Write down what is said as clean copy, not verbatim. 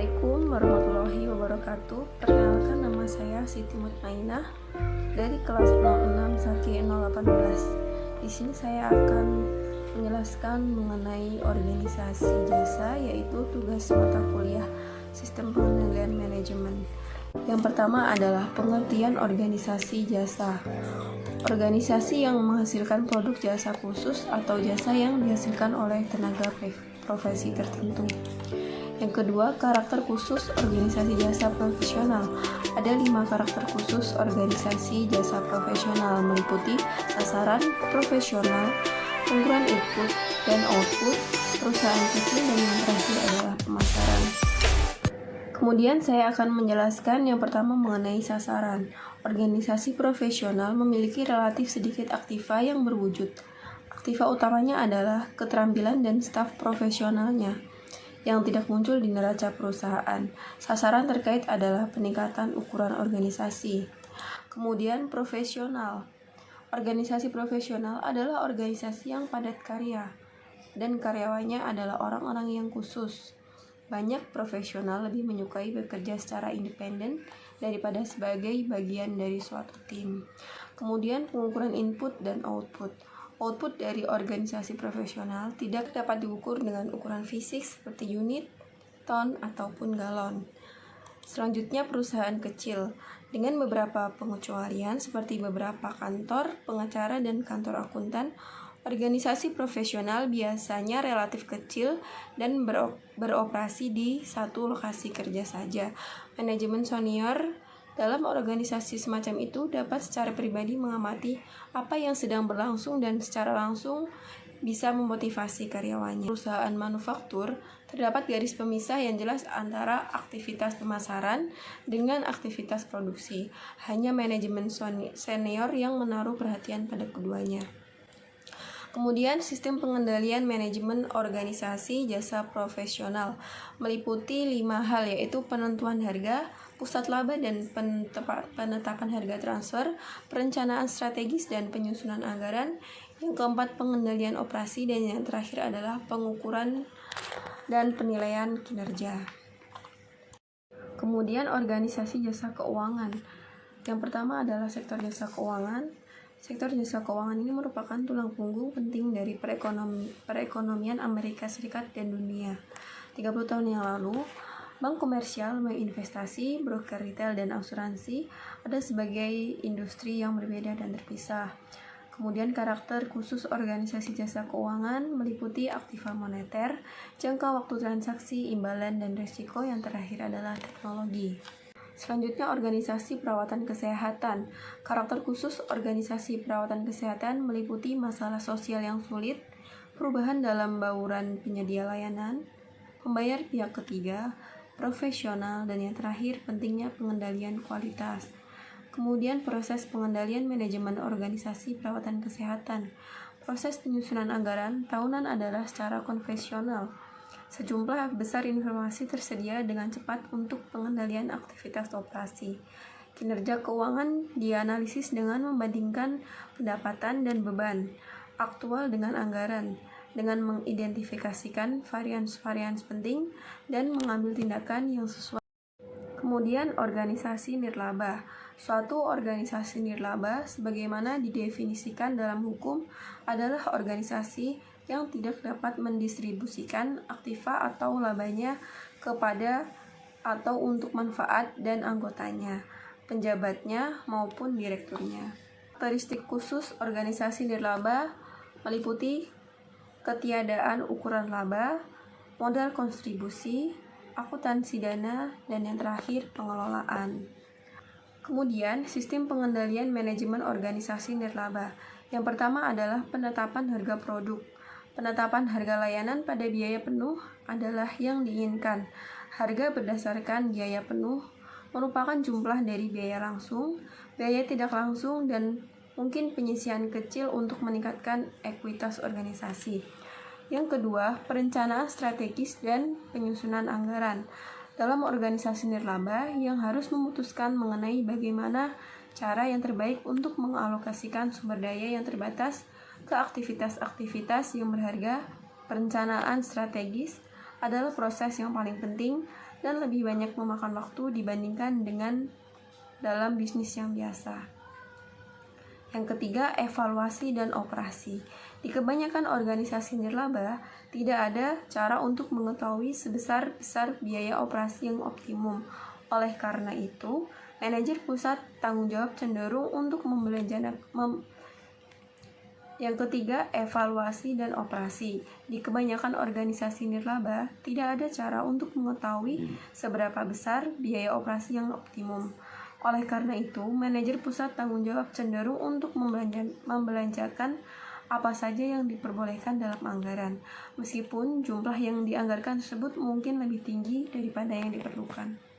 Assalamualaikum warahmatullahi wabarakatuh. Perkenalkan, nama saya Siti Mutmainah dari kelas 06 Saki 018. Di sini saya akan menjelaskan mengenai organisasi jasa, yaitu tugas mata kuliah Sistem Pengendalian Manajemen. Yang pertama adalah pengertian organisasi jasa. Organisasi yang menghasilkan produk jasa khusus atau jasa yang dihasilkan oleh tenaga profesi tertentu. Yang kedua, karakter khusus organisasi jasa profesional. Ada 5 karakter khusus organisasi jasa profesional, meliputi sasaran, profesional, ukuran input dan output, perusahaan kecil, dan yang terakhir adalah pemasaran. Kemudian saya akan menjelaskan yang pertama mengenai sasaran. Organisasi profesional memiliki relatif sedikit aktiva yang berwujud. Aktiva utamanya adalah keterampilan dan staf profesionalnya yang tidak muncul di neraca perusahaan. Sasaran terkait adalah peningkatan ukuran organisasi. Kemudian profesional. Organisasi profesional adalah organisasi yang padat karya dan karyawannya adalah orang-orang yang khusus. Banyak profesional lebih menyukai bekerja secara independen daripada sebagai bagian dari suatu tim. Kemudian pengukuran input dan output. Output dari organisasi profesional tidak dapat diukur dengan ukuran fisik seperti unit, ton, ataupun galon. Selanjutnya perusahaan kecil, dengan beberapa pengecualian seperti beberapa kantor, pengacara, dan kantor akuntan. Organisasi profesional biasanya relatif kecil dan beroperasi di satu lokasi kerja saja. Manajemen senior dalam organisasi semacam itu dapat secara pribadi mengamati apa yang sedang berlangsung dan secara langsung bisa memotivasi karyawannya. Perusahaan manufaktur terdapat garis pemisah yang jelas antara aktivitas pemasaran dengan aktivitas produksi. Hanya manajemen senior yang menaruh perhatian pada keduanya. Kemudian sistem pengendalian manajemen organisasi jasa profesional meliputi 5 hal, yaitu penentuan harga, pusat laba dan penetapan harga transfer, perencanaan strategis dan penyusunan anggaran. Yang keempat, pengendalian operasi, dan yang terakhir adalah pengukuran dan penilaian kinerja. Kemudian organisasi jasa keuangan. Yang pertama adalah sektor jasa keuangan. Sektor jasa keuangan ini merupakan tulang punggung penting dari perekonomian Amerika Serikat dan dunia. 30 tahun yang lalu, bank komersial, bank investasi, broker retail, dan asuransi ada sebagai industri yang berbeda dan terpisah. Kemudian karakter khusus organisasi jasa keuangan meliputi aktiva moneter, jangka waktu transaksi, imbalan, dan risiko. Yang terakhir adalah teknologi. Selanjutnya, organisasi perawatan kesehatan. Karakter khusus organisasi perawatan kesehatan meliputi masalah sosial yang sulit, perubahan dalam bauran penyedia layanan, pembayar pihak ketiga, profesional, dan yang terakhir pentingnya pengendalian kualitas. Kemudian proses pengendalian manajemen organisasi perawatan kesehatan. Proses penyusunan anggaran tahunan adalah secara konvensional. Sejumlah besar informasi tersedia dengan cepat untuk pengendalian aktivitas operasi. Kinerja keuangan dianalisis dengan membandingkan pendapatan dan beban aktual dengan anggaran, dengan mengidentifikasikan varians-varians penting dan mengambil tindakan yang sesuai. Kemudian organisasi nirlaba. Suatu organisasi nirlaba sebagaimana didefinisikan dalam hukum adalah organisasi yang tidak dapat mendistribusikan aktiva atau labanya kepada atau untuk manfaat dan anggotanya, penjabatnya maupun direkturnya. Karakteristik khusus organisasi nirlaba meliputi ketiadaan ukuran laba, modal kontribusi, akuntansi dana, dan yang terakhir pengelolaan. Kemudian sistem pengendalian manajemen organisasi nirlaba. Yang pertama adalah penetapan harga produk. Penetapan harga layanan pada biaya penuh adalah yang diinginkan. Harga berdasarkan biaya penuh merupakan jumlah dari biaya langsung, biaya tidak langsung, dan mungkin penyisian kecil untuk meningkatkan ekuitas organisasi. Yang kedua, perencanaan strategis dan penyusunan anggaran. Dalam organisasi nirlaba yang harus memutuskan mengenai bagaimana cara yang terbaik untuk mengalokasikan sumber daya yang terbatas ke aktivitas-aktivitas yang berharga, perencanaan strategis adalah proses yang paling penting dan lebih banyak memakan waktu dibandingkan dengan dalam bisnis yang biasa. Yang ketiga, evaluasi dan operasi. Di kebanyakan organisasi nirlaba, tidak ada cara untuk mengetahui sebesar-besar biaya operasi yang optimum. Oleh karena itu, manajer pusat tanggung jawab cenderung untuk Yang ketiga, evaluasi dan operasi. Di kebanyakan organisasi nirlaba, tidak ada cara untuk mengetahui seberapa besar biaya operasi yang optimum. Oleh karena itu, manajer pusat tanggung jawab cenderung untuk membelanjakan apa saja yang diperbolehkan dalam anggaran, meskipun jumlah yang dianggarkan tersebut mungkin lebih tinggi daripada yang diperlukan.